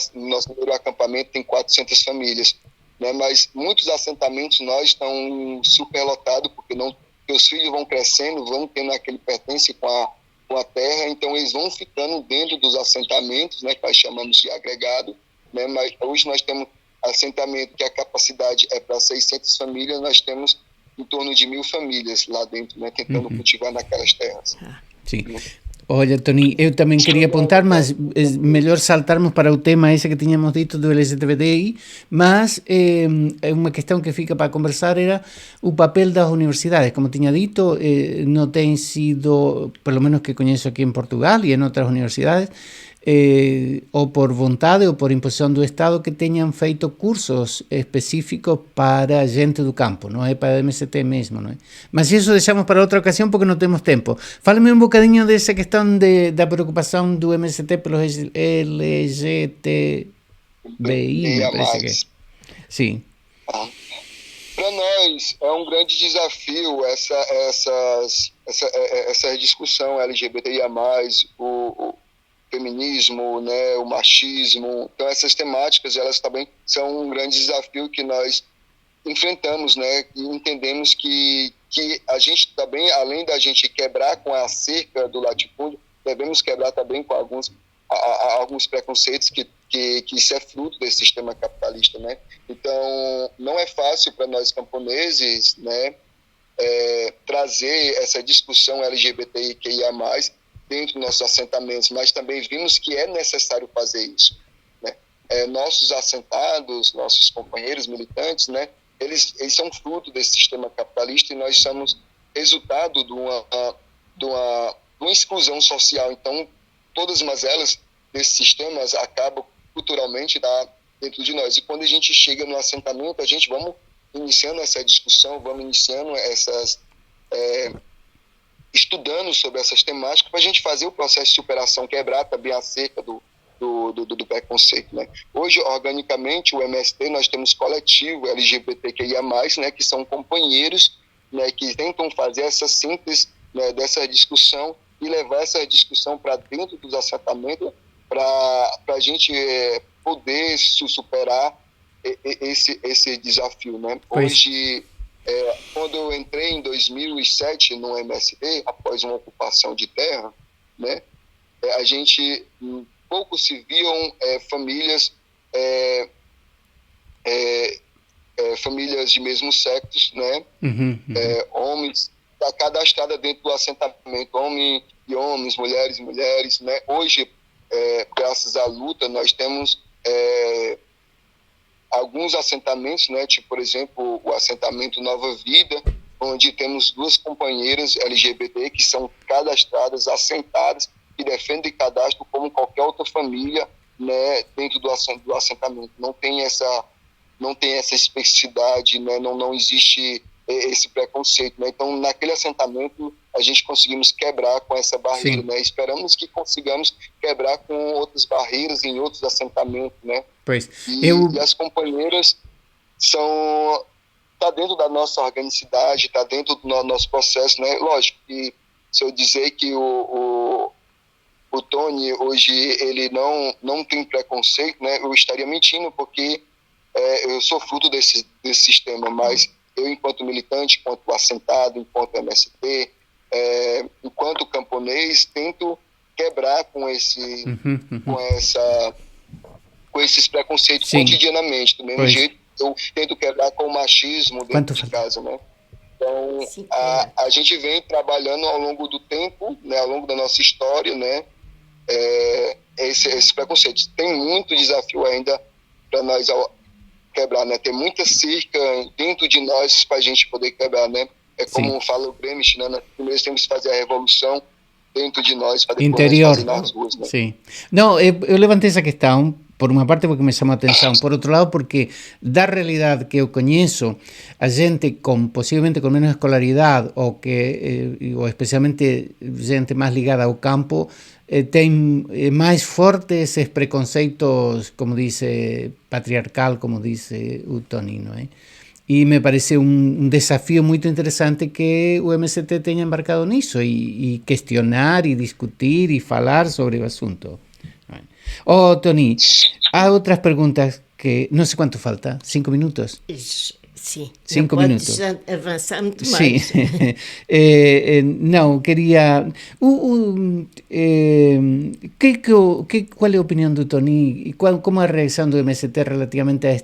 acampamento tem 400 famílias, né? Mas muitos assentamentos nós estão superlotados, porque os filhos vão crescendo, vão tendo aquele pertence com a terra, então eles vão ficando dentro dos assentamentos, né, que nós chamamos de agregado, né? Mas hoje nós temos assentamento que a capacidade é para 600 famílias, nós temos em torno de 1.000 famílias lá dentro, né, tentando cultivar naquelas terras. Sim. Olha, Tony, eu também queria apontar, mas é melhor saltarmos para o tema esse que tínhamos dito do LGTBI, mas uma questão que fica para conversar era o papel das universidades. Como tinha dito, não tem sido, pelo menos que conheço aqui em Portugal e em outras universidades, ou por vontade ou por imposição do Estado, que tenham feito cursos específicos para gente do campo, não é para MST mesmo, não é? Mas isso deixamos para outra ocasião porque não temos tempo. Fala-me um bocadinho dessa questão da preocupação do MST pelos LGTBI, me parece que é. Sim. Para nós é um grande desafio essa discussão LGBTIA+, o feminismo, né, o machismo. Então, essas temáticas, elas também são um grande desafio que nós enfrentamos, né, e entendemos que a gente também, além da gente quebrar com a cerca do latifúndio, devemos quebrar também com alguns preconceitos que isso é fruto desse sistema capitalista, né? Então, não é fácil para nós camponeses, né, trazer essa discussão LGBTQIA+, dentro dos nossos assentamentos, mas também vimos que é necessário fazer isso, né? Nossos assentados, nossos companheiros militantes, né, eles são fruto desse sistema capitalista e nós somos resultado de uma exclusão social. Então, todas as mazelas desses sistemas acabam culturalmente dentro de nós. E quando a gente chega no assentamento, a gente vamos iniciando essa discussão, vamos iniciando estudando sobre essas temáticas para a gente fazer o processo de superação, quebrar também a cerca do preconceito, né? Hoje, organicamente, o MST, nós temos coletivo LGBTQIA+, né, que são companheiros, né, que tentam fazer essa síntese, né, dessa discussão e levar essa discussão para dentro dos assentamentos para a gente poder superar esse desafio, né? Hoje, quando eu entrei em 2007 no MST, após uma ocupação de terra, né, a gente pouco se viam famílias famílias de mesmo sexo, né, homens cadastradas dentro do assentamento, homens e homens, mulheres e mulheres, né. Hoje, graças à luta, nós temos alguns assentamentos, né, tipo, por exemplo, o assentamento Nova Vida, onde temos 2 companheiras LGBT que são cadastradas, assentadas, que defendem cadastro como qualquer outra família, né, dentro do assentamento. Não tem essa especificidade, né, não existe esse preconceito, né? Então, naquele assentamento, a gente conseguimos quebrar com essa barreira, né? Esperamos que consigamos quebrar com outras barreiras em outros assentamentos, né? Pois, e as companheiras tá dentro da nossa organicidade, tá dentro do nosso processo, né? Lógico que se eu dizer que o Tony hoje ele não tem preconceito, né? Eu estaria mentindo, porque eu sou fruto desse sistema, mas eu, enquanto militante, enquanto assentado, enquanto MST, enquanto camponês, tento quebrar com esses preconceitos cotidianamente. Do mesmo jeito, eu tento quebrar com o machismo dentro de casa, né? Então, a gente vem trabalhando ao longo do tempo, né, ao longo da nossa história, né, esse preconceito. Tem muito desafio ainda para nós quebrar, né? Tem muita cerca dentro de nós para a gente poder quebrar, né? Como fala o Brecht, né? Primeiro temos que fazer a revolução dentro de nós para depois interior. fazer nas ruas, né? Sim. Não, eu levantei essa questão, por uma parte porque me chamou a atenção, por outro lado porque da realidade que eu conheço, a gente possivelmente com menos escolaridade ou especialmente gente mais ligada ao campo, tem mais fortes esses preconceitos, como dice, patriarcal, como dice o Tony, não é? E me parece um desafio muito interessante que o MST tenha embarcado nisso e questionar e discutir e falar sobre o assunto. Tony, há outras perguntas que não sei quanto falta, 5 minutos? Sim, 5 minutos. Avançar muito mais. Sim. Não, queria... qual é a opinião do Tony e como é a reação do MST relativamente a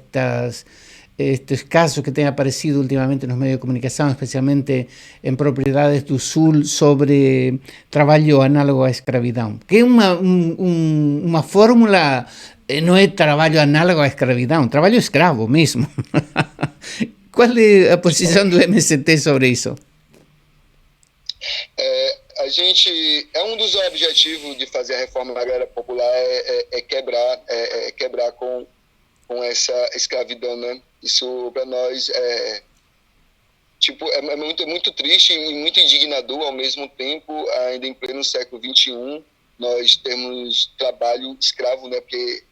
estes casos que têm aparecido ultimamente nos meios de comunicação, especialmente em propriedades do Sul, sobre trabalho análogo à escravidão? Que é uma fórmula, não é trabalho análogo à escravidão, trabalho escravo mesmo. Qual é a posição do MST sobre isso? A gente, um dos objetivos de fazer a reforma agrária popular quebrar com essa escravidão, né? Isso para nós é muito triste e muito indignador ao mesmo tempo, ainda em pleno século XXI, nós temos trabalho escravo, né? Porque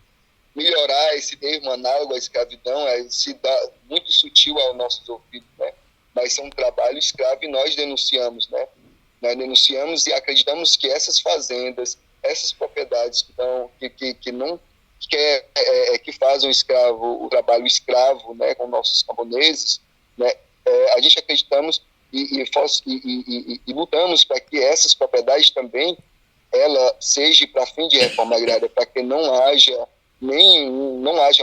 melhorar esse termo análogo à escravidão, se dá muito sutil aos nossos ouvidos, né? Mas é um trabalho escravo e nós denunciamos, né? Nós denunciamos e acreditamos que essas fazendas, essas propriedades que fazem o trabalho escravo, né, com nossos camponeses, né, a gente acreditamos e lutamos para que essas propriedades também ela seja para fim de reforma agrária, para que não haja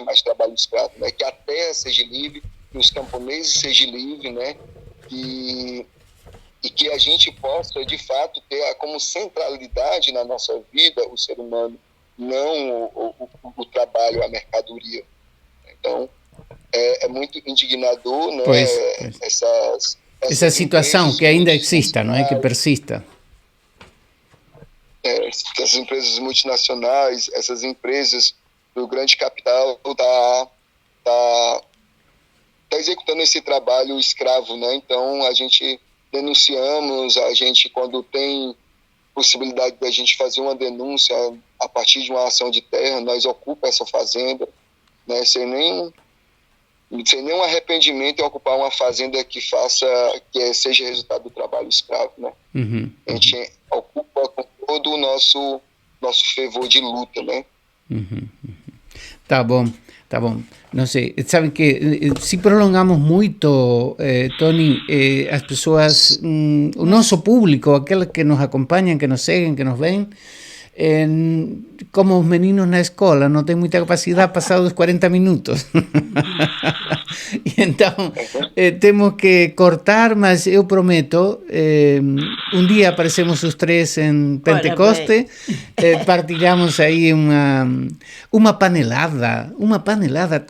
mais trabalho escravo, né, que a terra seja livre, que os camponeses sejam livres, né, e que a gente possa de fato ter como centralidade na nossa vida o ser humano, não o trabalho, a mercadoria. Então, é muito indignador, né, essa situação que ainda exista, não é? Que persista. Essas empresas multinacionais, essas empresas do grande capital tá executando esse trabalho escravo, né? Então, a gente denunciamos, a gente, quando tem possibilidade da gente fazer uma denúncia a partir de uma ação de terra, nós ocupamos essa fazenda, né, sem nenhum arrependimento em ocupar uma fazenda que seja resultado do trabalho escravo, né? A gente ocupa com todo o nosso fervor de luta, né? Tá bom. Não sei, sabe que se prolongamos muito, Tony, as pessoas, o nosso público, aqueles que nos acompanham, que nos seguem, que nos veem, como os meninos na escola, não tem muita capacidade passados 40 minutos. E então, temos que cortar, mas eu prometo, um dia aparecemos os três em Pentecoste, partilhamos aí uma panelada,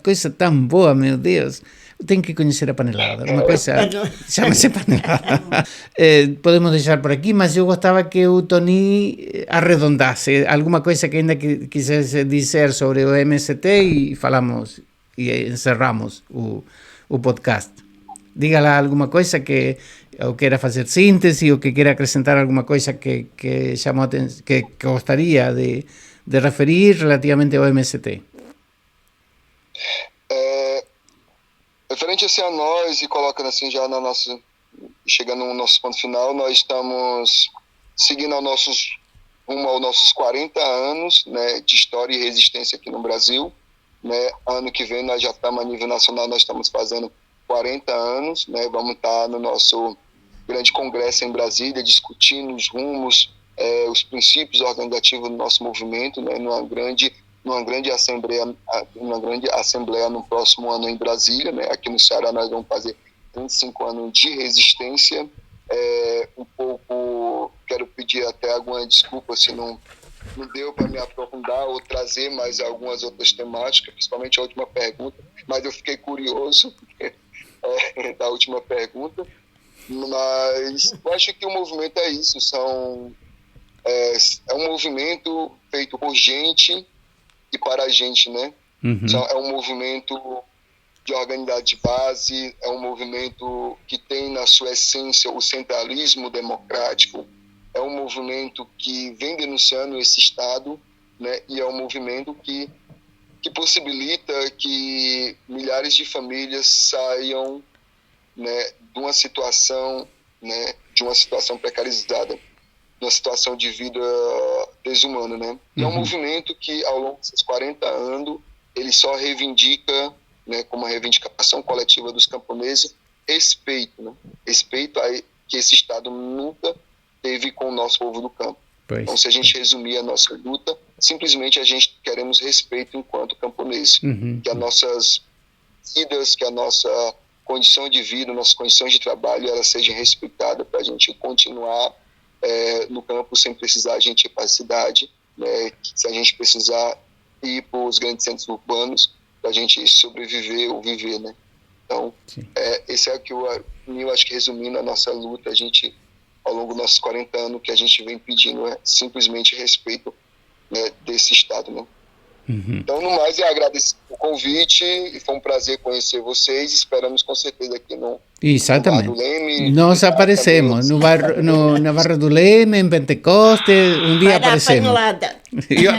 coisa tão boa, meu Deus. Tenho que conhecer a panelada, uma coisa, chama-se panelada. Podemos deixar por aqui, mas eu gostava que o Tony arredondasse alguma coisa que ainda quisesse dizer sobre o MST e falamos e encerramos o podcast. Diga lá alguma coisa que ou queira fazer síntese ou que queira acrescentar alguma coisa que chamou atenção, que gostaria de referir relativamente ao MST. Referente assim a nós e colocando assim já chegando no nosso ponto final, nós estamos seguindo rumo aos nossos 40 anos, né, de história e resistência aqui no Brasil, né? Ano que vem nós já estamos a nível nacional, nós estamos fazendo 40 anos, né? Vamos estar no nosso grande congresso em Brasília discutindo os rumos, os princípios organizativos do nosso movimento, né, numa grande assembleia no próximo ano em Brasília, né? Aqui no Ceará nós vamos fazer 35 anos de resistência. Quero pedir até alguma desculpa se não deu para me aprofundar ou trazer mais algumas outras temáticas, principalmente a última pergunta, mas eu fiquei curioso da última pergunta. Mas eu acho que o movimento é isso, é um movimento feito por gente e para a gente, né? É um movimento de organidade de base, é um movimento que tem na sua essência o centralismo democrático, é um movimento que vem denunciando esse Estado, né? E é um movimento que possibilita que milhares de famílias saiam, né, de uma situação precarizada, de uma situação de vida desumana, né? E é um movimento que, ao longo desses 40 anos, ele só reivindica, né, como uma reivindicação coletiva dos camponeses, respeito, né? Respeito que esse Estado nunca teve com o nosso povo do campo. Então, se a gente resumir a nossa luta, simplesmente a gente queremos respeito enquanto camponês, que as nossas vidas, que a nossa condição de vida, nossas condições de trabalho, elas sejam respeitadas para a gente continuar no campo sem precisar a gente ir para a cidade, né? Se a gente precisar ir para os grandes centros urbanos, para a gente sobreviver ou viver, né? Então, esse é o que eu acho que, resumindo a nossa luta, a gente, ao longo dos nossos 40 anos, que a gente vem pedindo é simplesmente respeito, né, desse Estado, né? Então, no mais, eu agradeço o convite e foi um prazer conhecer vocês. Esperamos com certeza aqui no Exatamente. Bar do Leme. Nós aparecemos na Barra do Leme, em Pentecoste, um dia aparecemos. Panelada.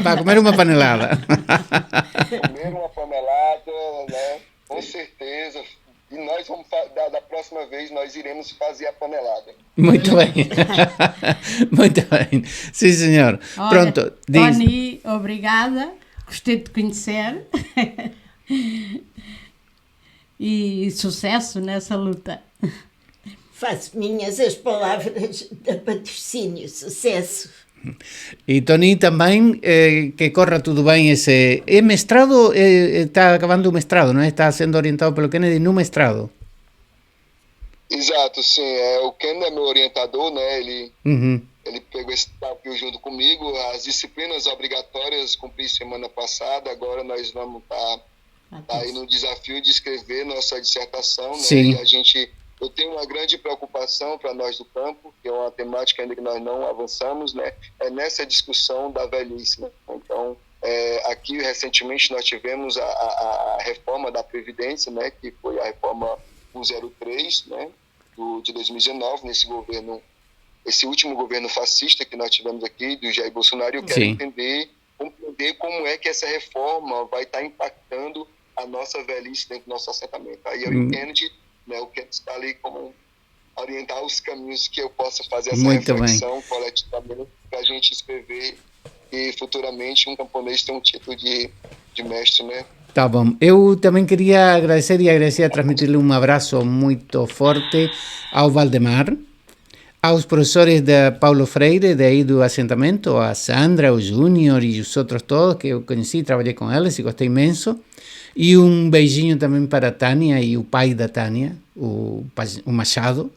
Para comer uma panelada. uma panelada, né? Com certeza. E nós vamos, da próxima vez, nós iremos fazer a panelada. Muito bem. Muito bem. Sim, senhor. Olha, Pronto. Diz. Tony, obrigada. Gostei de te conhecer. E sucesso nessa luta. Faço minhas as palavras de patrocínio, sucesso. E Tony, também, que corra tudo bem esse... É mestrado? Está acabando o mestrado, não é? Está sendo orientado pelo Kennedy no mestrado. Exato, sim. O Ken é meu orientador, né? Ele pegou esse desafio junto comigo. As disciplinas obrigatórias cumpri semana passada. Agora nós vamos estar aí no desafio de escrever nossa dissertação, né? Sim. E eu tenho uma grande preocupação para nós do campo, que é uma temática ainda que nós não avançamos, né? É nessa discussão da velhice, né? Então, aqui recentemente nós tivemos a reforma da Previdência, né? Que foi a reforma 103, né? De 2019, nesse governo, esse último governo fascista que nós tivemos aqui, do Jair Bolsonaro. Eu quero compreender como é que essa reforma vai estar impactando a nossa velhice dentro do nosso assentamento. Aí eu entendo né, o que está ali como orientar os caminhos que eu possa fazer essa reflexão coletivamente para a gente escrever e futuramente um camponês ter um título de mestre, né? Tá bom. Eu também queria agradecer e transmitir-lhe um abraço muito forte ao Valdemar, aos professores de Paulo Freire, de aí do assentamento, a Sandra, o Júnior e os outros todos que eu conheci, trabalhei com eles e gostei imenso. E um beijinho também para a Tânia e o pai da Tânia, o Machado.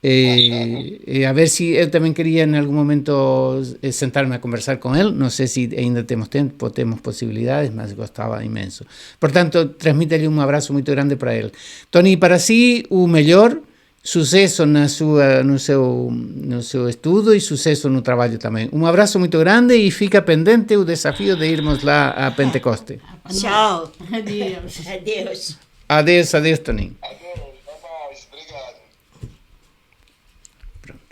A ver se eu também queria em algum momento sentar-me a conversar com ele. Não sei se ainda temos tempo, temos possibilidades, mas gostava imenso. Portanto, transmita-lhe um abraço muito grande para ele. Tony, para si, o melhor, sucesso no seu estudo e sucesso no trabalho também. Um abraço muito grande e fica pendente o desafio de irmos lá a Pentecoste. Tchau. Adeus. Adeus. Adeus, Tony.